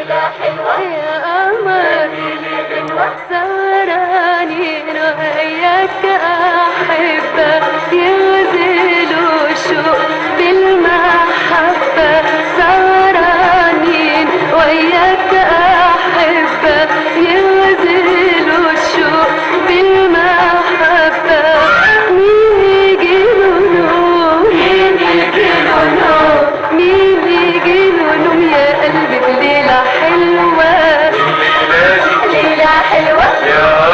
ليلة حلوة يا قمر سهرانين وياك أحبة يغزلوا الشوق بالمحبة سهرانين وياك أحبة يغزلوا الشوق بالمحبة مين يجيله نوم مين يجيله نوم مين يجيله نوم يا قلبي بليلة حلوة ليلة حلوة يا